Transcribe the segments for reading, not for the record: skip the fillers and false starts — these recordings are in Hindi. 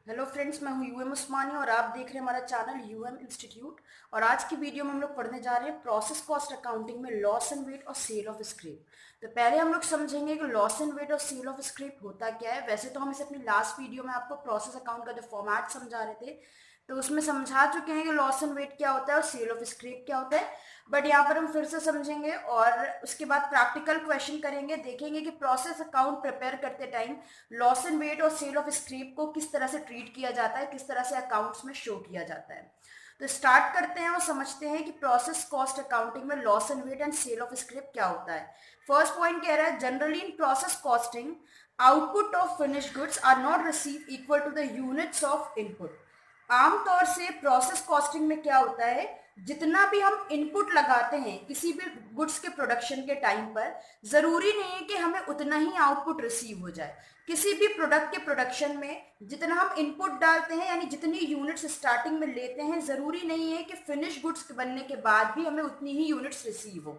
हेलो फ्रेंड्स, मैं हूं यूएम उस्मानी और आप देख रहे हैं हमारा चैनल यूएम इंस्टीट्यूट। और आज की वीडियो में हम लोग पढ़ने जा रहे हैं प्रोसेस कॉस्ट अकाउंटिंग में लॉस एंड वेट और सेल ऑफ स्क्रैप। तो पहले हम लोग समझेंगे कि लॉस एंड वेट और सेल ऑफ स्क्रैप होता क्या है। वैसे तो हम इसे अपनी लास्ट वीडियो में आपको प्रोसेस अकाउंट का जो फॉर्मेट समझा रहे थे, तो उसमें समझा चुके हैं कि लॉस एंड वेट क्या होता है और सेल ऑफ स्क्रैप क्या होता है। बट यहाँ पर हम फिर से समझेंगे और उसके बाद प्रैक्टिकल क्वेश्चन करेंगे, देखेंगे कि प्रोसेस अकाउंट प्रिपेयर करते टाइम लॉस एंड वेट और सेल ऑफ स्क्रैप को किस तरह से ट्रीट किया जाता है, किस तरह से अकाउंट्स में शो किया जाता है। तो स्टार्ट करते हैं और समझते हैं कि प्रोसेस कॉस्ट अकाउंटिंग में loss and weight and sale of scrap क्या होता है। फर्स्ट पॉइंट कह रहा है, generally in process costing output of finish goods are not receive equal to the units of input. आमतौर से प्रोसेस कॉस्टिंग में क्या होता है, जितना भी हम इनपुट लगाते हैं किसी भी गुड्स के प्रोडक्शन के टाइम पर, जरूरी नहीं है कि हमें उतना ही आउटपुट रिसीव हो जाए। किसी भी प्रोडक्ट के प्रोडक्शन में जितना हम इनपुट डालते हैं, यानी जितनी यूनिट्स स्टार्टिंग में लेते हैं, जरूरी नहीं है कि फिनिश गुड्स बनने के बाद भी हमें उतनी ही यूनिट्स रिसीव हो।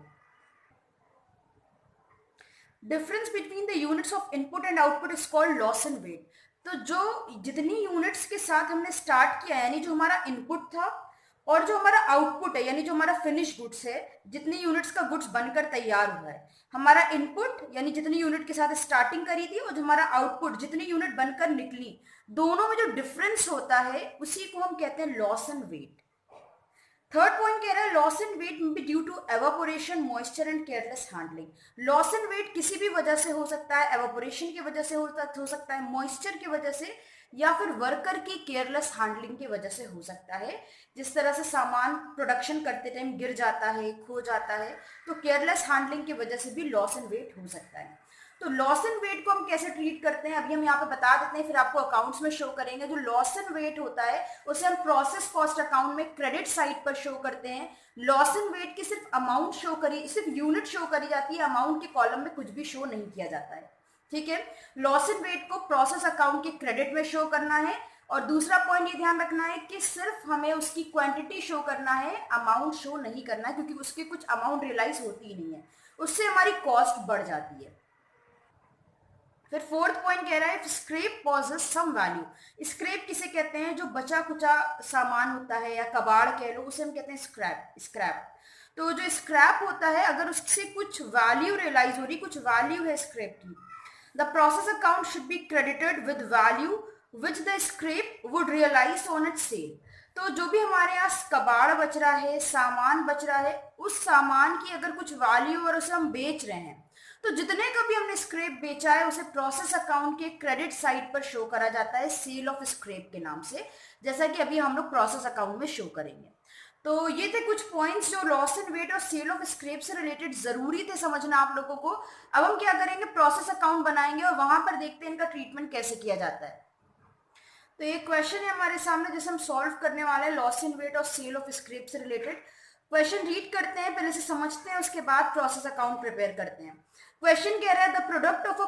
Difference between the units of input and output is called loss and weight. तो जो जितनी यूनिट्स के साथ हमने स्टार्ट किया, यानी जो हमारा इनपुट था, और जो हमारा आउटपुट है यानी जो हमारा फिनिश गुड्स है, जितनी यूनिट्स का गुड्स बनकर तैयार हुआ है, हमारा इनपुट यानी जितनी यूनिट के साथ स्टार्टिंग करी थी, और जो हमारा आउटपुट जितनी यूनिट बनकर निकली, दोनों में जो डिफरेंस होता है उसी को हम कहते हैं loss and weight. Third point कह रहा है, लॉस एंड वेट में be due to evaporation, moisture and careless handling. Loss and weight किसी भी वजह से हो सकता है, एवापोरेशन की वजह से हो सकता है, मॉइस्चर की वजह से, या फिर वर्कर की केयरलेस हैंडलिंग की वजह से हो सकता है। जिस तरह से सामान प्रोडक्शन करते टाइम गिर जाता है, खो जाता है, तो केयरलेस हैंडलिंग की वजह से भी लॉस एंड वेट हो सकता है। तो लॉस एंड वेट को हम कैसे ट्रीट करते हैं अभी हम यहाँ पे बता देते हैं, फिर आपको अकाउंट्स में शो करेंगे। जो लॉस एंड वेट होता है उसे हम प्रोसेस कॉस्ट अकाउंट में क्रेडिट साइड पर शो करते हैं। लॉस एंड वेट की सिर्फ अमाउंट शो करी, सिर्फ यूनिट शो करी जाती है, अमाउंट के कॉलम में कुछ भी शो नहीं किया जाता है। ठीक है, लॉस एंड वेट को प्रोसेस अकाउंट के क्रेडिट में शो करना है। और दूसरा पॉइंट ये ध्यान रखना है कि सिर्फ हमें उसकी क्वांटिटी शो करना है, अमाउंट शो नहीं करना है, क्योंकि उसकी कुछ अमाउंट रियलाइज होती ही नहीं है, उससे हमारी कॉस्ट बढ़ जाती है। फिर फोर्थ पॉइंट कह रहा है, scrap possess some value. Scrap किसे कहते हैं, जो बचा कुचा सामान होता है या कबाड़ कह लो, उसे हम कहते हैं स्क्रैप। स्क्रैप तो जो स्क्रैप होता है, अगर उससे कुछ वैल्यू रियलाइज हो रही, कुछ वैल्यू है स्क्रैप की, the process account should be credited with value which the scrap would realise on it sale. तो जो भी हमारे यहाँ कबाड़ बच रहा है, सामान बच रहा है, उस सामान की अगर कुछ वैल्यू और उसे हम बेच रहे हैं, तो जितने का भी हमने स्क्रैप बेचा है उसे प्रोसेस अकाउंट के क्रेडिट साइड पर शो करा जाता है सेल ऑफ स्क्रैप के नाम से, जैसा कि अभी हम लोग प्रोसेस अकाउंट में शो करेंगे। तो ये थे कुछ पॉइंट्स जो लॉस एंड वेट और सेल ऑफ स्क्रैप से रिलेटेड जरूरी थे समझना आप लोगों को। अब हम क्या करेंगे, प्रोसेस अकाउंट बनाएंगे और वहां पर देखते हैं इनका ट्रीटमेंट कैसे किया जाता है। तो एक क्वेश्चन है हमारे सामने जिसे हम सॉल्व करने वाले हैं, लॉस एंड वेट और सेल ऑफ स्क्रैप से रिलेटेड। क्वेश्चन रीड करते हैं, पहले से समझते हैं, उसके बाद प्रोसेस अकाउंट प्रिपेयर करते हैं। क्वेश्चन कह रहा है, the product of a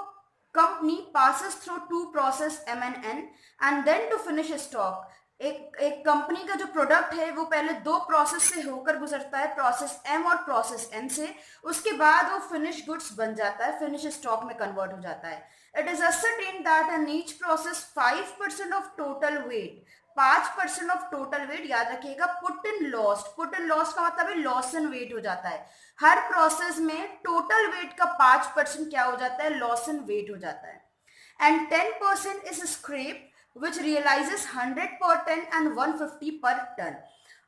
company passes through two process M&N and then to finish stock. एक कंपनी का जो प्रोडक्ट है वो पहले दो प्रोसेस से होकर गुजरता है, प्रोसेस M और प्रोसेस N से, उसके बाद वो फिनिश गुड्स बन जाता है, फिनिश स्टॉक में कन्वर्ट हो जाता है। It is ascertained that in each process 5% of total weight, 5% of total wait, याद रखिएगा, put in lost, put in lost का मतलब है लॉस एंड वेट हो जाता है। हर प्रोसेस में टोटल वेट का 5% क्या हो जाता है, लॉस एंड वेट हो जाता है। And 10% is scrap which realises 100 पर टन एंड 150 पर टन।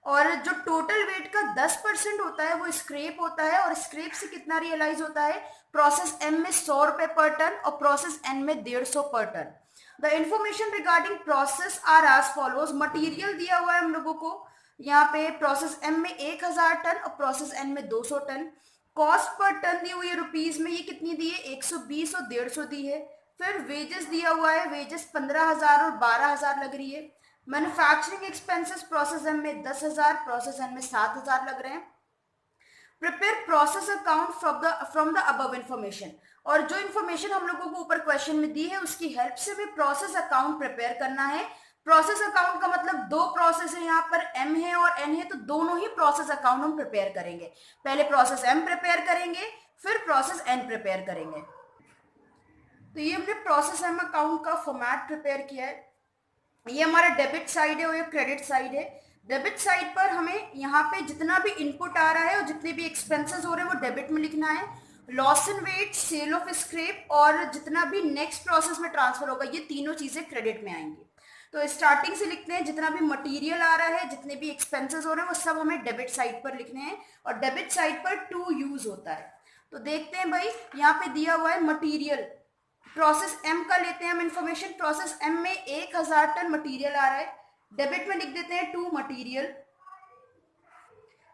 और जो टोटल वेट का 10% होता है वो स्क्रैप होता है, और स्क्रैप से कितना रियलाइज होता है, प्रोसेस M में 100 रुपए पर टन और प्रोसेस N में 150 पर ton. The information regarding process are as follows. Material दिया हुआ है हम लोगों को यहाँ पे, प्रोसेस M में 1000 टन और प्रोसेस N में 200 टन। कॉस्ट पर टन दी हुई है रुपीज में, ये कितनी दी है, 120 और 150 दी है। फिर वेजेस दिया हुआ है, वेजेस 15,000 और 12,000 लग रही है। मैन्युफैक्चरिंग एक्सपेंसेस प्रोसेस M में 10,000, प्रोसेस N में 7,000 लग रहे हैं। Prepare process account from the above information. और जो इन्फॉर्मेशन हम लोगों को ऊपर क्वेश्चन में दी है उसकी हेल्प से भी प्रोसेस अकाउंट प्रिपेयर करना है। प्रोसेस अकाउंट का मतलब दो प्रोसेस है, यहाँ पर M है और N है, तो दोनों ही प्रोसेस अकाउंट हम प्रिपेयर करेंगे। पहले प्रोसेस M प्रिपेयर करेंगे, फिर प्रोसेस N प्रिपेयर करेंगे। तो ये हमने प्रोसेस M अकाउंट का फॉर्मेट प्रिपेयर किया है। ये हमारा डेबिट साइड है और ये क्रेडिट साइड है। डेबिट साइड पर हमें यहाँ पे जितना भी इनपुट आ रहा है और जितने भी एक्सपेंसेस हो रहे हैं वो डेबिट में लिखना है। Loss and weight, sale of scrap और जितना भी नेक्स्ट प्रोसेस में ट्रांसफर होगा ये तीनों चीजें क्रेडिट में आएंगी। तो स्टार्टिंग से लिखते हैं, जितना भी मटेरियल आ रहा है, जितने भी एक्सपेंसेस हो रहे हैं वो सब हमें डेबिट साइड पर लिखने हैं और डेबिट साइड पर टू यूज होता है। तो देखते हैं भाई, यहाँ पे दिया हुआ है मटेरियल, प्रोसेस एम का लेते हैं हम इंफॉर्मेशन। प्रोसेस एम में 1000 टन मटेरियल आ रहा है, डेबिट में लिख देते हैं टू मटेरियल।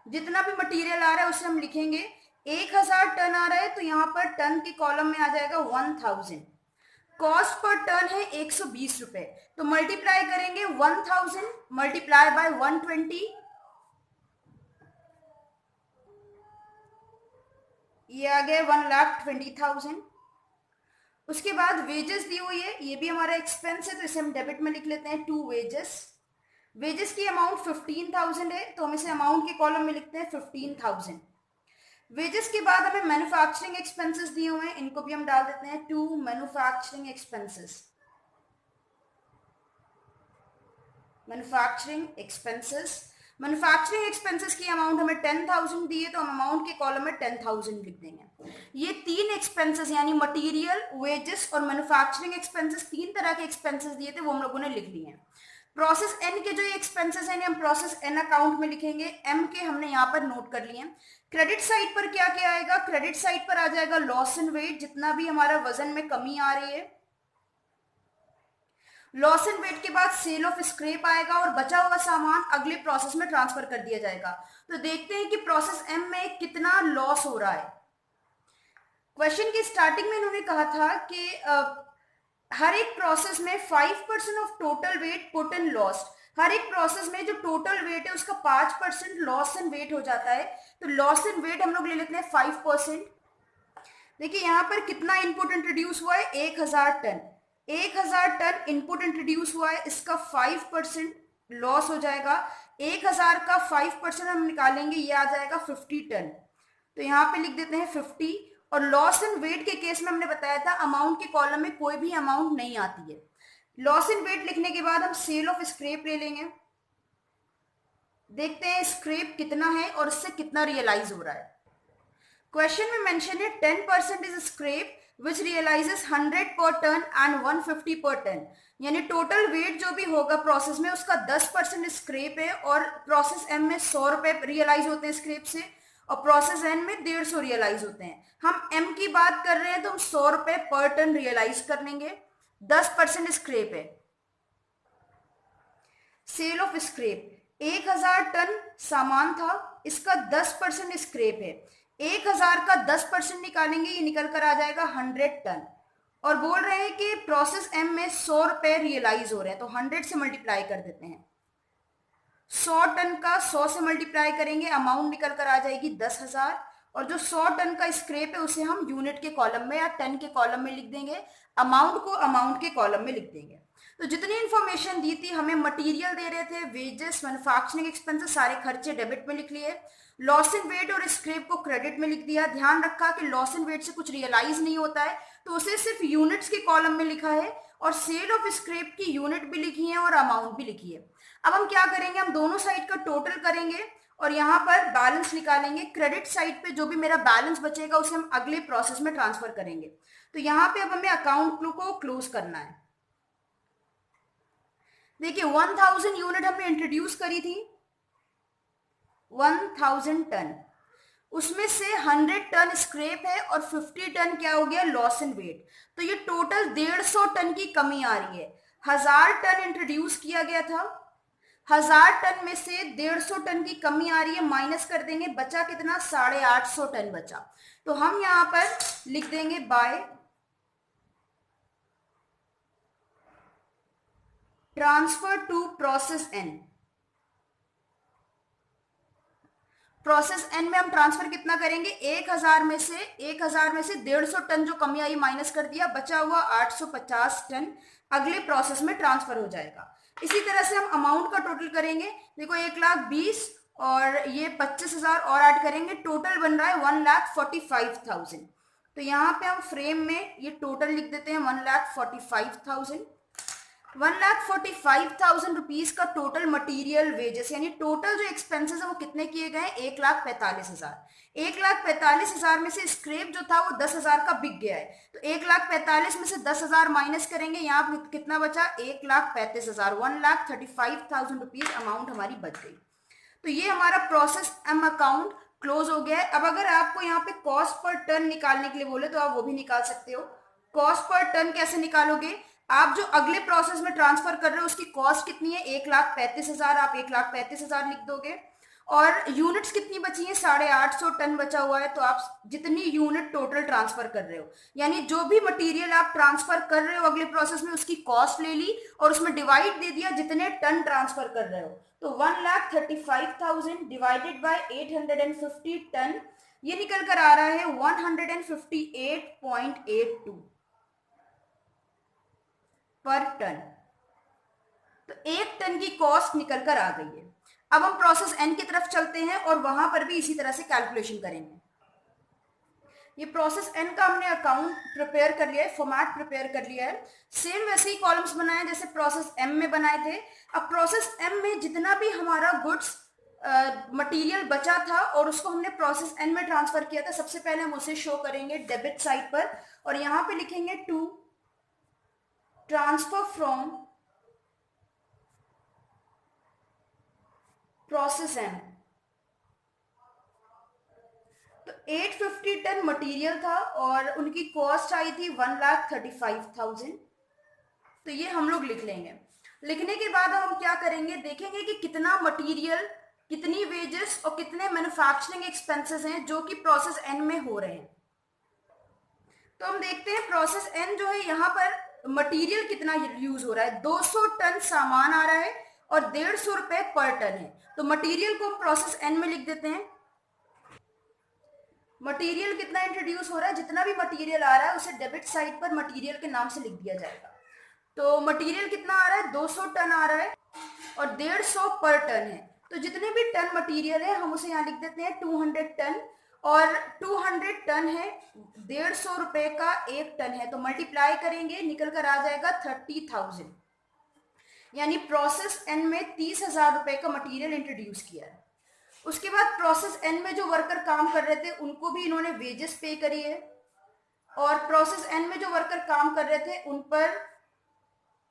जितना भी मटेरियल आ रहा है उसे हम लिखेंगे। 1000 टन आ रहा है तो यहाँ पर टन के कॉलम में आ जाएगा 1000। कॉस्ट पर टन है 120 रुपए, तो मल्टीप्लाई करेंगे 1000 मल्टीप्लाई बाय 120, ये आ गया 1,20,000। उसके बाद वेजेस दी हुई है, ये भी हमारा एक्सपेंस है तो इसे हम डेबिट में लिख लेते हैं टू वेजेस। वेजेस की अमाउंट 15,000 है तो हम इसे अमाउंट के कॉलम में लिखते हैं 15,000। वेजेस के बाद हमें मैन्युफैक्चरिंग एक्सपेंसेस दिए हुए हैं, इनको भी हम डाल देते हैं to manufacturing expenses. Manufacturing expenses, manufacturing expenses की अमाउंट हमें 10,000 दी है तो हम अमाउंट के कॉलम में 10,000 लिख देंगे। ये तीन एक्सपेंसेस यानी मटेरियल, वेजेस और मैन्युफैक्चरिंग एक्सपेंसेस, तीन तरह के एक्सपेंसेस दिए थे वो हम लोगों ने लिख लिए हैं। प्रोसेस एन के जो एक्सपेंसेस हैं हम प्रोसेस एन अकाउंट में लिखेंगे, एम के हमने यहाँ पर नोट कर लिए हैं। क्रेडिट साइड पर क्या क्या आएगा, क्रेडिट साइड पर आ जाएगा लॉस एंड वेट, जितना भी हमारा वजन में कमी आ रही है। लॉस एंड वेट के बाद सेल ऑफ स्क्रैप आएगा और बचा हुआ सामान अगले प्रोसेस में ट्रांसफर कर दिया जाएगा। तो देखते हैं कि प्रोसेस एम में कितना लॉस हो रहा है। क्वेश्चन की स्टार्टिंग में इन्होंने कहा था कि हर एक प्रोसेस में 5% of total weight put and lost, हर एक प्रोसेस में जो टोटल वेट है उसका 5% लॉस एंड वेट हो जाता है। तो लॉस एंड वेट हम लोग ले लेते हैं 5%। देखिए यहाँ पर कितना इनपुट इंट्रोड्यूस हुआ है, 1000 टन। 1000 टन इनपुट इंट्रोड्यूस हुआ है, इसका 5% लॉस हो जाएगा। 1000 का 5% हम निकालेंगे, ये आ जाएगा 50 टन। तो यहाँ पे लिख देते हैं 50। और लॉस एंड वेट के केस में हमने बताया था अमाउंट के कॉलम में कोई भी अमाउंट नहीं आती है। लॉस एंड वेट लिखने के बाद हम सेल ऑफ स्क्रैप ले लेंगे, देखते हैं स्क्रैप कितना है और इससे कितना रियलाइज हो रहा है। क्वेश्चन में मेंशन है 10% इज स्क्रैप विच रियलाइजेस 100 पर टन एंड 150 पर टन, यानी टोटल वेट जो भी होगा प्रोसेस में उसका 10% स्क्रैप है और प्रोसेस एम में 100 रुपए रियलाइज होते हैं स्क्रैप से और प्रोसेस एन में 150 रियलाइज होते हैं। हम एम की बात कर रहे हैं तो हम 100 रुपए पर टन रियलाइज कर लेंगे, 10% स्क्रैप है। सेल ऑफ स्क्रैप, 1000 टन सामान था, इसका 10% स्क्रैप है। 1000 का 10% निकालेंगे, ये निकल कर आ जाएगा 100 टन। और बोल रहे हैं कि प्रोसेस एम में 100 रुपए रियलाइज हो रहे हैं तो 100 से मल्टीप्लाई कर देते हैं। 100 टन का 100 से मल्टीप्लाई करेंगे, अमाउंट निकल कर आ जाएगी 10,000। और जो 100 टन का स्क्रैप है उसे हम यूनिट के कॉलम में या टन के कॉलम में लिख देंगे, अमाउंट को अमाउंट के कॉलम में लिख देंगे। तो जितनी इंफॉर्मेशन दी थी, हमें मटेरियल दे रहे थे, वेजेस, मैन्युफैक्चरिंग एक्सपेंसेस, सारे खर्चे डेबिट में लिख लिए। लॉस एंड वेट और स्क्रैप को क्रेडिट में लिख दिया। ध्यान रखा कि लॉस एंड वेट से कुछ रियलाइज नहीं होता है तो उसे सिर्फ यूनिट्स के कॉलम में लिखा है और सेल ऑफ स्क्रैप की यूनिट भी लिखी है और अमाउंट भी लिखी है। अब हम क्या करेंगे, हम दोनों साइड का टोटल करेंगे और यहाँ पर बैलेंस निकालेंगे। क्रेडिट साइड पे जो भी मेरा बैलेंस बचेगा उसे हम अगले प्रोसेस में ट्रांसफर करेंगे। तो यहाँ पे अब हमें अकाउंट को क्लोज करना है। देखिए 1000 यूनिट हमने इंट्रोड्यूस करी थी, 1000 टन, उसमें से 100 टन स्क्रैप है और 50 टन क्या हो गया, लॉस एंड वेट। तो ये टोटल 150 टन की कमी आ रही है। 1000 टन इंट्रोड्यूस किया गया था, 1000 टन में से 150 टन की कमी आ रही है, माइनस कर देंगे, बचा कितना, 850 टन बचा। तो हम यहां पर लिख देंगे by transfer to process N. Process N में हम ट्रांसफर कितना करेंगे, 1000 में से 150 टन जो कमी आई माइनस कर दिया, बचा हुआ 850 टन अगले प्रोसेस में ट्रांसफर हो जाएगा। इसी तरह से हम अमाउंट का टोटल करेंगे। देखो 1,20,000 और ये 25,000 और ऐड करेंगे, टोटल बन रहा है 1,45,000। तो यहाँ पे हम फ्रेम में ये टोटल लिख देते हैं 1,45,000। 1,45,000 रुपीज का टोटल मटेरियल वेजेस, यानी टोटल जो एक्सपेंसेस है वो कितने किए गए? 1,45,000। 1,45,000 में से स्क्रैप जो था वो 10,000 का बिक गया है, तो 1,45,000 में से 10,000 माइनस करेंगे, यहाँ कितना बचा? 1,35,000। 1,35,000 रुपीज अमाउंट हमारी बच गई। तो ये हमारा प्रोसेस एम अकाउंट क्लोज हो गया है। अब अगर आपको यहाँ पे कॉस्ट पर टन निकालने के लिए बोले तो आप वो भी निकाल सकते हो। कॉस्ट पर टन कैसे निकालोगे? आप जो अगले प्रोसेस में ट्रांसफर कर रहे हो उसकी कॉस्ट कितनी है? 1,35,000, आप 1,35,000 लिख दोगे। और यूनिट्स कितनी बची है? 850 टन बचा हुआ है, तो आप जितनी यूनिट टोटल ट्रांसफर कर रहे हो, यानी जो भी मटेरियल आप ट्रांसफर कर रहे हो अगले प्रोसेस में उसकी कॉस्ट ले ली और उसमें डिवाइड दे दिया जितने टन ट्रांसफर कर रहे हो। तो 1,35,000 डिवाइडेड बाय 850 टन, ये निकल कर आ रहा है 158.82 पर टन। तो 1 टन की कॉस्ट निकल कर आ गई है। अब हम प्रोसेस एन की तरफ चलते हैं और वहां पर भी इसी तरह से कैलकुलेशन करेंगे। ये प्रोसेस एन का हमने अकाउंट प्रिपेयर कर लिया है, फॉर्मेट प्रिपेयर कर लिया है। सेम वैसे ही कॉलम्स बनाए जैसे प्रोसेस एम में बनाए थे। अब प्रोसेस एम में जितना भी हमारा गुड्स मटेरियल बचा था और उसको हमने प्रोसेस एन में ट्रांसफर किया था, सबसे पहले हम उसे शो करेंगे डेबिट साइड पर, और यहाँ पे लिखेंगे to transfer from process N. तो 850 टन मटेरियल था और उनकी कॉस्ट आई थी 1,35,000। तो ये हम लोग लिख लेंगे। लिखने के बाद हम क्या करेंगे, देखेंगे कि कितना मटेरियल, कितनी वेजेस और कितने मैन्युफैक्चरिंग एक्सपेंसेस हैं जो कि प्रोसेस एन में हो रहे हैं। तो हम देखते हैं प्रोसेस एन जो है, यहाँ पर मटेरियल कितना यूज हो रहा है। 200 टन सामान आ रहा है और 150 रुपए पर टन है। तो मटेरियल को हम प्रोसेस एन में लिख देते हैं। मटेरियल कितना इंट्रोड्यूस हो रहा है, जितना भी मटेरियल आ रहा है उसे डेबिट साइड पर मटेरियल के नाम से लिख दिया जाएगा। तो मटेरियल कितना आ रहा है? 200 टन आ रहा है और 150 पर टन है। तो जितने भी टन मटेरियल है हम उसे यहाँ लिख देते हैं 200 टन, और 200 टन है, 150 रुपए का 1 टन है, तो मल्टीप्लाई करेंगे निकल कर आ जाएगा 30,000। यानी प्रोसेस एन में 30,000 रुपए का मटेरियल इंट्रोड्यूस किया है। उसके बाद प्रोसेस एन में जो वर्कर काम कर रहे थे उनको भी इन्होंने वेजेस पे करी है, और प्रोसेस एन में जो वर्कर काम कर रहे थे उन पर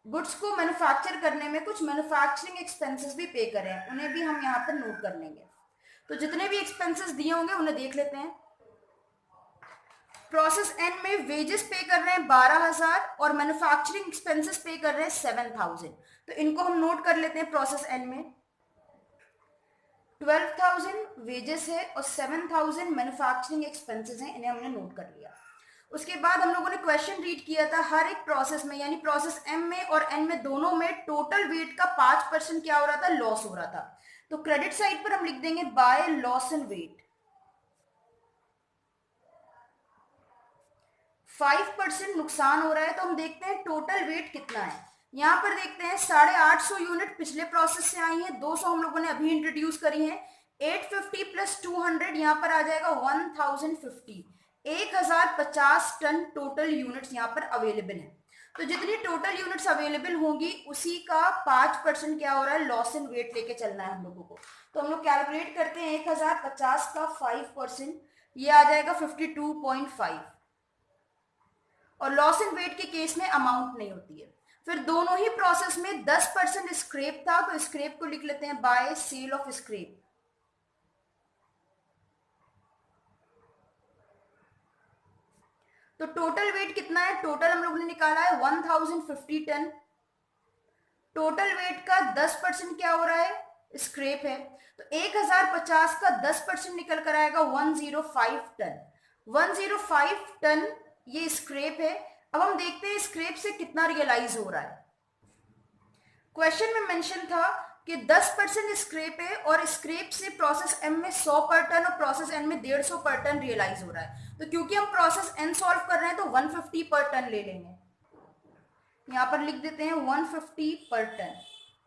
गुड्स को मैन्युफैक्चर करने में कुछ मैन्युफैक्चरिंग एक्सपेंसेस भी पे करे हैं, उन्हें भी हम यहाँ पर नोट कर लेंगे। तो जितने भी एक्सपेंसेस दिए होंगे उन्हें देख लेते हैं। प्रोसेस एन में वेजेस पे कर रहे हैं 12,000 और मैन्युफैक्चरिंग एक्सपेंसेस पे कर रहे हैं 7,000। तो इनको हम नोट कर लेते हैं। प्रोसेस एन में 12,000 वेजेस है और 7,000 मैन्युफैक्चरिंग एक्सपेंसेस हैं, इन्हें हमने नोट कर लिया। उसके बाद हम लोगों ने क्वेश्चन रीड किया था, हर एक प्रोसेस में यानी प्रोसेस एम में और एन में दोनों में टोटल वेट का 5% क्या हो रहा था? लॉस हो रहा था। तो क्रेडिट साइड पर हम लिख देंगे बाय लॉस इन वेट। 5% नुकसान हो रहा है। तो हम देखते हैं टोटल वेट कितना है। यहाँ पर देखते हैं 850 यूनिट पिछले प्रोसेस से आई है, 200 हम लोगों ने अभी इंट्रोड्यूस करी है। 850 प्लस 200 यहाँ पर आ जाएगा 1050। 1050 टन टोटल यूनिट्स यहाँ पर अवेलेबल है। तो जितनी टोटल यूनिट्स अवेलेबल होंगी उसी का 5% क्या हो रहा है? लॉस इन वेट लेके चलना है हम लोगों को। तो हम लोग कैलकुलेट करते हैं 1050 का 5%, ये आ जाएगा 52.5, और लॉस इन वेट के केस में अमाउंट नहीं होती है। फिर दोनों ही प्रोसेस में 10% स्क्रैप था, तो स्क्रैप को लिख लेते हैं बाय सेल ऑफ स्क्रैप। तो टोटल वेट कितना है? टोटल हम लोगों ने निकाला है 1050 टन। टोटल वेट का 10% क्या हो रहा है? स्क्रैप है। तो 1050 का 10% निकल कर आएगा 105 टन। 105 टन ये स्क्रैप है। अब हम देखते हैं स्क्रैप से कितना रियलाइज हो रहा है। क्वेश्चन में मेंशन था कि 10% स्क्रैप है और स्क्रैप से प्रोसेस एम में 100 पर टन और प्रोसेस एन में 150 पर टन रियलाइज हो रहा है। तो क्योंकि हम प्रोसेस एन सॉल्व कर रहे हैं तो 150 पर टन ले लेंगे। यहाँ पर लिख देते हैं 150 पर टन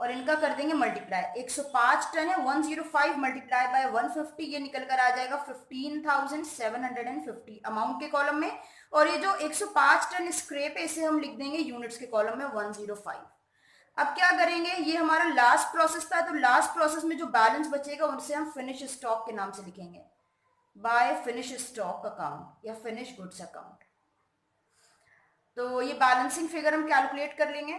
और इनका कर देंगे मल्टीप्लाई। 105 टन है, 105 मल्टीप्लाई बाय 150, ये निकल कर आ जाएगा 15,750 अमाउंट के कॉलम में। और ये जो 105 टन स्क्रैप है इसे हम लिख देंगे यूनिट्स के कॉलम में 105। अब क्या करेंगे, ये हमारा लास्ट प्रोसेस था, तो लास्ट प्रोसेस में जो बैलेंस बचेगा उनसे हम फिनिश स्टॉक के नाम से लिखेंगे, बाय फिनिश स्टॉक अकाउंट या फिनिश गुड्स अकाउंट। तो ये बैलेंसिंग फिगर हम कैलकुलेट कर लेंगे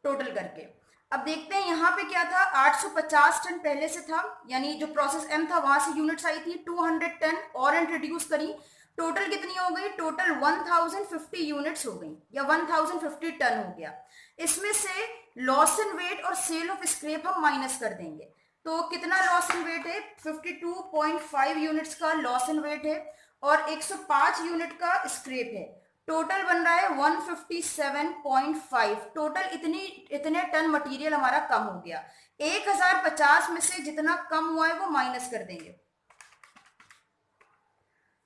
टोटल करके। अब देखते हैं यहाँ पे क्या था, 850 टन पहले से था, यानी जो प्रोसेस एम था वहां से यूनिट्स आई थी, 200 टन और इंट्रोड्यूस करी, टोटल कितनी हो गई, टोटल 1050 यूनिट्स हो गई या 1050 टन हो गया। इसमें से लॉस इन वेट और सेल ऑफ स्क्रैप हम माइनस कर देंगे। तो कितना लॉस इन वेट है, 52.5 यूनिट्स का लॉस इन वेट है और 105 यूनिट का स्क्रैप है। टोटल बन रहा है 157.5। टोटल इतने टन मटेरियल हमारा कम हो गया। 1050 में से जितना कम हुआ है वो माइनस कर देंगे,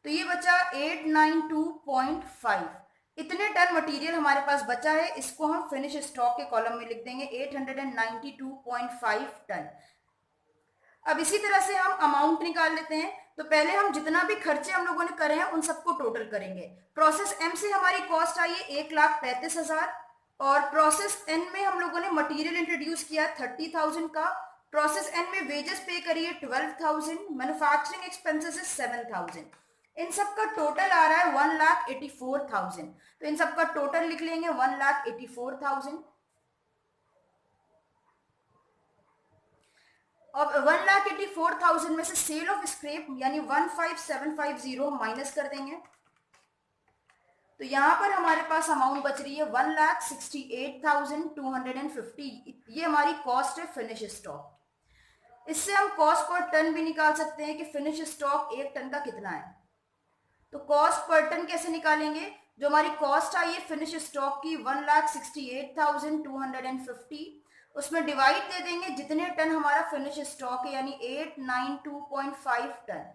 तो ये बचा 892.5। इतने टन मटेरियल हमारे पास बचा है, इसको हम फिनिश स्टॉक के कॉलम में लिख देंगे 892.5 टन। अब इसी तरह से हम अमाउंट निकाल लेते हैं। तो पहले हम जितना भी खर्चे हम लोगों ने करे हैं उन सबको टोटल करेंगे। प्रोसेस एम से हमारी कॉस्ट आई है 1,35,000 और प्रोसेस एन में हम लोगों ने मटेरियल इंट्रोड्यूस किया 30,000 का। प्रोसेस एन में वेजेस पे करिए 12,000, मैन्युफैक्चरिंग एक्सपेंसेस 7,000। इन सब का टोटल आ रहा है 1,84,000। तो इन सब का टोटल लिख लेंगे 1,84,000। अब 1,84,000 में से सेल ऑफ स्क्रैप यानी 15,750 माइनस कर देंगे, तो यहां पर हमारे पास अमाउंट बच रही है 1,68,250। ये हमारी कॉस्ट है फिनिश स्टॉक। इससे हम कॉस्ट पर टन भी निकाल सकते हैं कि फिनिश स्टॉक 1 टन का कितना है। तो कॉस्ट पर टन कैसे निकालेंगे, जो हमारी कॉस्ट आई है फिनिश स्टॉक की 1,68,250, उसमें डिवाइड दे देंगे जितने टन हमारा फिनिश स्टॉक है यानी 892.5 टन।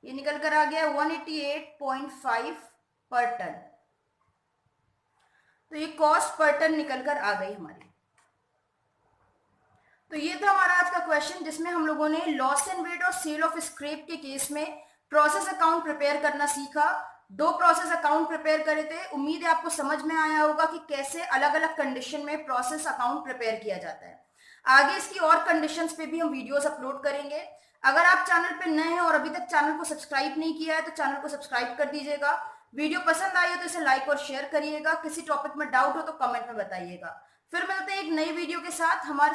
ये निकल कर आ गया 188.5 पर टन। तो ये कॉस्ट पर टन निकल कर आ गई हमारी। तो ये था हमारा आज का क्वेश्चन, जिसमें हम लोगों ने लॉस एंड वेट और सेल ऑफ स्क्रैप के केस में प्रोसेस अकाउंट प्रिपेयर करना सीखा। 2 प्रोसेस अकाउंट प्रिपेयर करे थे। उम्मीद है आपको समझ में आया होगा कि कैसे अलग अलग कंडीशन में प्रोसेस अकाउंट प्रिपेयर किया जाता है। आगे इसकी और कंडीशंस पे भी हम वीडियोस अपलोड करेंगे। अगर आप चैनल पे नए हैं और अभी तक चैनल को सब्सक्राइब नहीं किया है तो चैनल को सब्सक्राइब कर दीजिएगा। वीडियो पसंद आई हो तो इसे लाइक और शेयर करिएगा। किसी टॉपिक में डाउट हो तो कमेंट में बताइएगा। फिर मिलते हैं एक नई वीडियो के साथ। हमारे